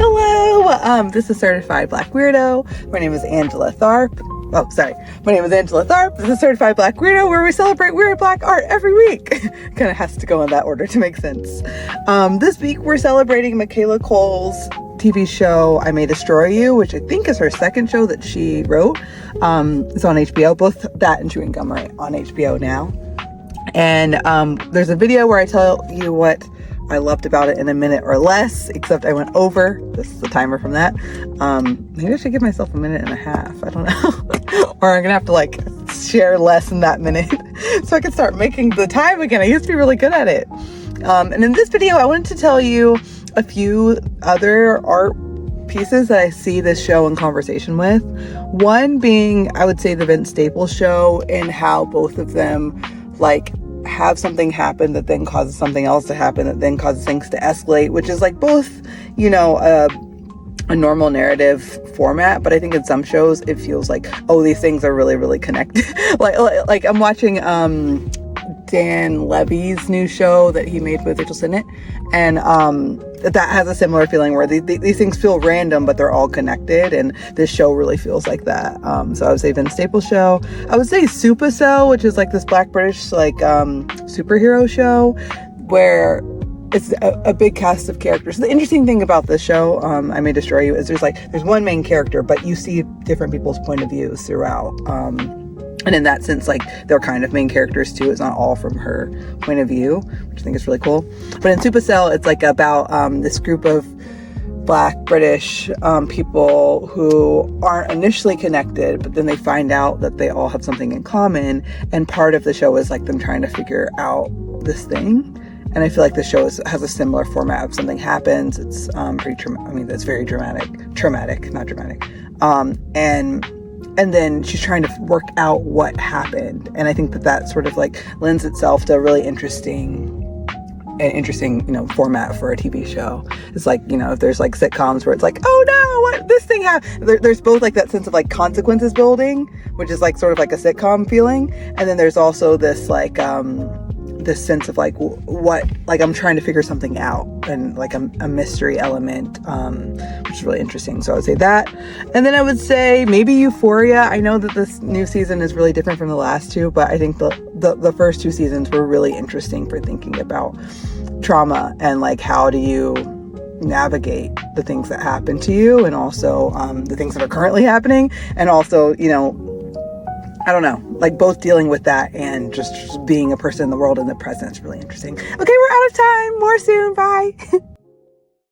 Hello, this is Certified Black Weirdo. My name is Angela Tharp. My name is Angela Tharp. This is Certified Black Weirdo, where we celebrate weird Black art every week. Kind of has to go in that order to make sense. This week we're celebrating Michaela Coel's TV show, I May Destroy You, which I think is her second show that she wrote. It's on HBO. Both that and Chewing Gum are on HBO now. And there's a video where I tell you what I loved about it in a minute or less, except I went over. This is the timer from that. Maybe I should give myself a minute and a half. I don't know. Or I'm gonna have to share less in that minute so I can start making the time again. I used to be really good at it. And in this video, I wanted to tell you a few other art pieces that I see this show in conversation with. One being, I would say, the Vince Staples show, and how both of them have something happen that then causes something else to happen that then causes things to escalate, which is both, a normal narrative format, but I think in some shows it feels like, oh, these things are really, really connected. like I'm watching Dan Levy's new show that he made with Rachel Sennett, and that has a similar feeling where these things feel random, but they're all connected, and this show really feels like that. So I would say Vince Staples show. I would say Supercell, which is this Black British superhero show where it's a big cast of characters. The interesting thing about this show, I May Destroy You, is there's one main character, but you see different people's point of views throughout. And in that sense, they're kind of main characters too. It's not all from her point of view, which I think is really cool. But in Supercell, it's about this group of Black British people who aren't initially connected, but then they find out that they all have something in common. And part of the show is them trying to figure out this thing. And I feel like the show has a similar format of something happens. It's it's very traumatic, not dramatic. And then she's trying to work out what happened. And I think that sort of lends itself to a really interesting, format for a TV show. It's if there's sitcoms where it's oh no, what, this thing happened. There's both that sense of consequences building, which is sort of a sitcom feeling. And then there's also this this sense of what I'm trying to figure something out, and a mystery element, which is really interesting. So I would say that. And then I would say maybe Euphoria. I know that this new season is really different from the last two, but I think the first two seasons were really interesting for thinking about trauma and how do you navigate the things that happen to you, and also the things that are currently happening, and also I don't know, both dealing with that and just being a person in the world in the present is really interesting. Okay, we're out of time. More soon. Bye.